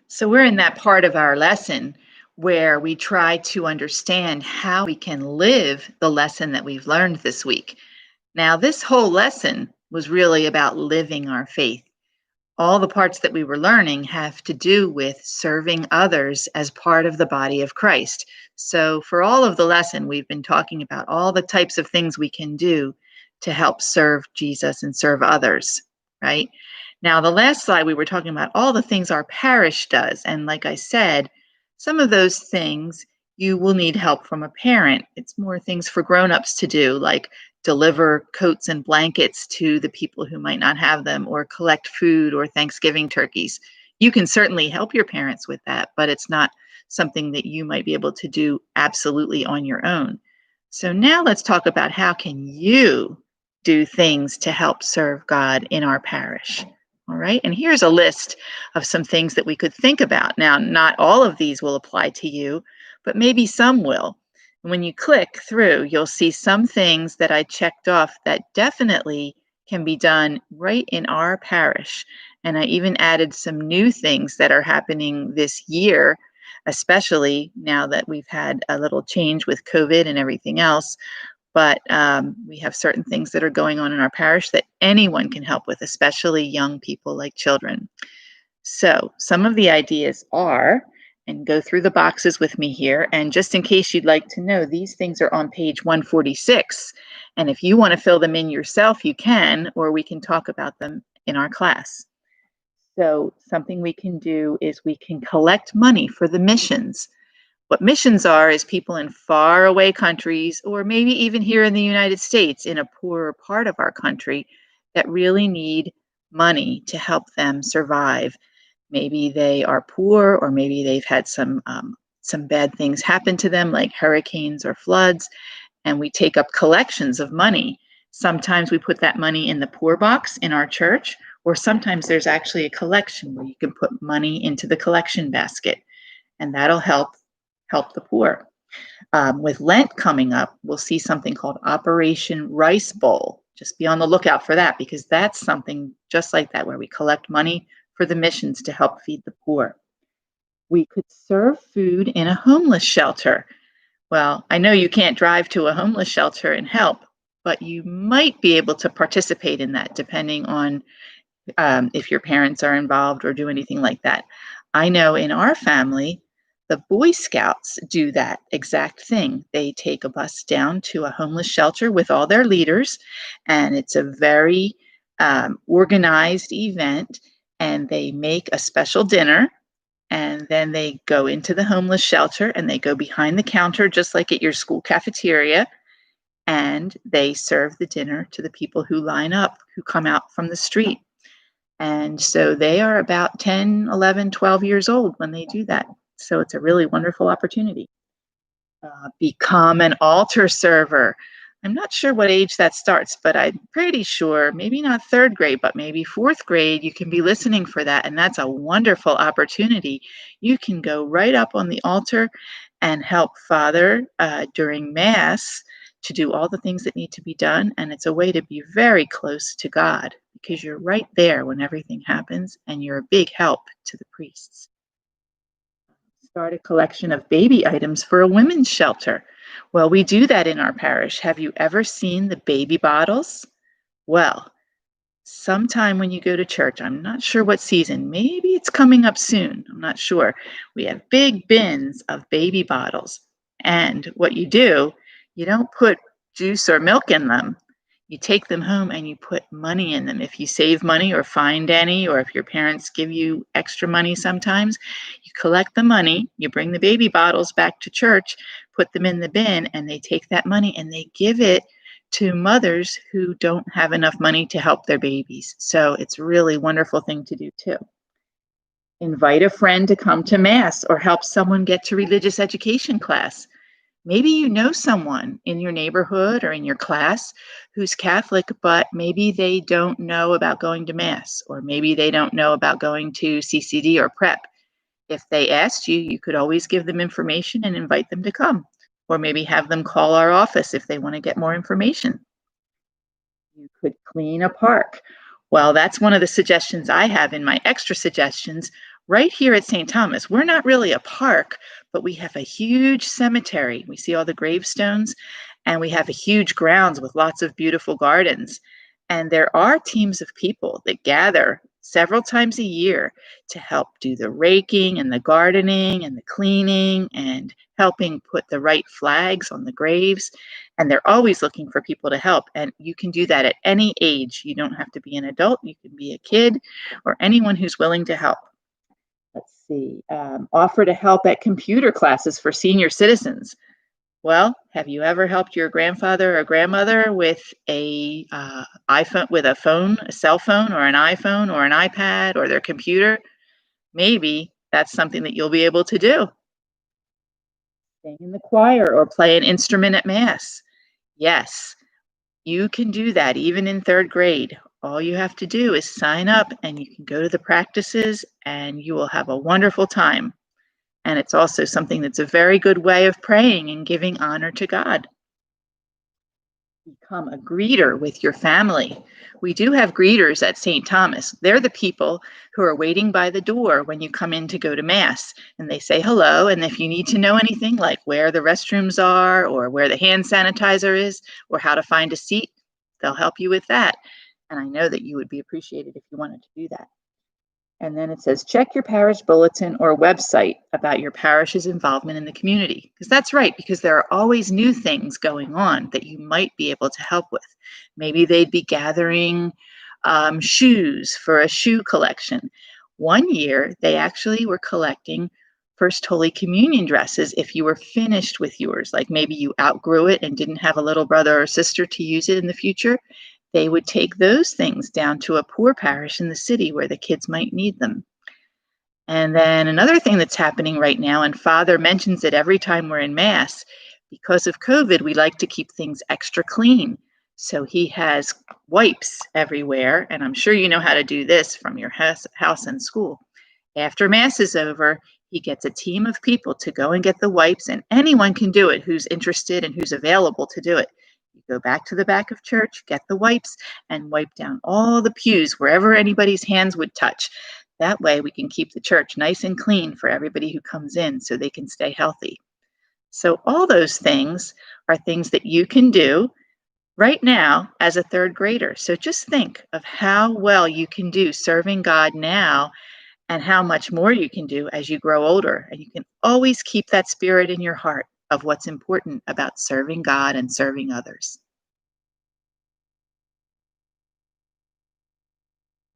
So, we're in that part of our lesson where we try to understand how we can live the lesson that we've learned this week. Now, this whole lesson was really about living our faith. All the parts that we were learning have to do with serving others as part of the body of Christ. So, for all of the lesson, we've been talking about all the types of things we can do to help serve Jesus and serve others, right? Now, the last slide, we were talking about all the things our parish does. And like I said, some of those things you will need help from a parent. It's more things for grown-ups to do, like deliver coats and blankets to the people who might not have them, or collect food or Thanksgiving turkeys. You can certainly help your parents with that, but it's not something that you might be able to do absolutely on your own. So now let's talk about how can you do things to help serve God in our parish. All right, and here's a list of some things that we could think about. Now, not all of these will apply to you, but maybe some will. When you click through, you'll see some things that I checked off that definitely can be done right in our parish. And I even added some new things that are happening this year, especially now that we've had a little change with COVID and everything else. But we have certain things that are going on in our parish that anyone can help with, especially young people like children. So some of the ideas are, and go through the boxes with me here, and just in case you'd like to know, these things are on page 146. And if you want to fill them in yourself, you can, or we can talk about them in our class. So something we can do is we can collect money for the missions. What missions are is people in faraway countries, or maybe even here in the United States, in a poorer part of our country, that really need money to help them survive. Maybe they are poor, or maybe they've had some bad things happen to them, like hurricanes or floods, and we take up collections of money. Sometimes we put that money in the poor box in our church, or sometimes there's actually a collection where you can put money into the collection basket, and that'll help the poor. With Lent coming up, we'll see something called Operation Rice Bowl. Just be on the lookout for that, because that's something just like that, where we collect money for the missions to help feed the poor. We could serve food in a homeless shelter. Well, I know you can't drive to a homeless shelter and help, but you might be able to participate in that depending on if your parents are involved or do anything like that. I know in our family, the Boy Scouts do that exact thing. They take a bus down to a homeless shelter with all their leaders, and it's a very organized event, and they make a special dinner. And then they go into the homeless shelter and they go behind the counter, just like at your school cafeteria, and they serve the dinner to the people who line up, who come out from the street. And so they are about 10, 11, 12 years old when they do that. So it's a really wonderful opportunity. Become an altar server. I'm not sure what age that starts, but I'm pretty sure maybe not third grade, but maybe fourth grade, you can be listening for that. And that's a wonderful opportunity. You can go right up on the altar and help Father during Mass to do all the things that need to be done. And it's a way to be very close to God, because you're right there when everything happens, and you're a big help to the priests. Start a collection of baby items for a women's shelter. Well, we do that in our parish. Have you ever seen the baby bottles? Well, sometime when you go to church, I'm not sure what season, maybe it's coming up soon, I'm not sure. We have big bins of baby bottles. And what you do, you don't put juice or milk in them. You take them home and you put money in them. If you save money or find any, or if your parents give you extra money sometimes, you collect the money, you bring the baby bottles back to church, put them in the bin, and they take that money and they give it to mothers who don't have enough money to help their babies. So it's a really wonderful thing to do too. Invite a friend to come to Mass, or help someone get to religious education class. Maybe you know someone in your neighborhood or in your class who's Catholic, but maybe they don't know about going to Mass, or maybe they don't know about going to CCD or prep. If they asked you, you could always give them information and invite them to come, or maybe have them call our office if they want to get more information. You could clean a park. Well, that's one of the suggestions I have in my extra suggestions. Right here at St. Thomas, we're not really a park, but we have a huge cemetery. We see all the gravestones, and we have a huge grounds with lots of beautiful gardens. And there are teams of people that gather several times a year to help do the raking and the gardening and the cleaning and helping put the right flags on the graves. And they're always looking for people to help. And you can do that at any age. You don't have to be an adult, you can be a kid or anyone who's willing to help. Let's see, offer to help at computer classes for senior citizens. Well, have you ever helped your grandfather or grandmother with a phone, a cell phone, or an iPhone, or an iPad, or their computer? Maybe that's something that you'll be able to do. Sing in the choir or play an instrument at mass. Yes, you can do that even in third grade. All you have to do is sign up and you can go to the practices and you will have a wonderful time. And it's also something that's a very good way of praying and giving honor to God. Become a greeter with your family. We do have greeters at St. Thomas. They're the people who are waiting by the door when you come in to go to Mass. And they say hello. And if you need to know anything like where the restrooms are or where the hand sanitizer is or how to find a seat, they'll help you with that. And I know that you would be appreciated if you wanted to do that. And then it says, check your parish bulletin or website about your parish's involvement in the community. Because that's right, because there are always new things going on that you might be able to help with. Maybe they'd be gathering shoes for a shoe collection. One year, they actually were collecting First Holy Communion dresses if you were finished with yours. Like maybe you outgrew it and didn't have a little brother or sister to use it in the future. They would take those things down to a poor parish in the city where the kids might need them. And then another thing that's happening right now, and Father mentions it every time we're in Mass, because of COVID, we like to keep things extra clean. So he has wipes everywhere, and I'm sure you know how to do this from your house and school. After Mass is over, he gets a team of people to go and get the wipes, and anyone can do it who's interested and who's available to do it. You go back to the back of church, get the wipes, and wipe down all the pews wherever anybody's hands would touch. That way, we can keep the church nice and clean for everybody who comes in so they can stay healthy. So, all those things are things that you can do right now as a third grader. So, just think of how well you can do serving God now and how much more you can do as you grow older. And you can always keep that spirit in your heart of what's important about serving God and serving others.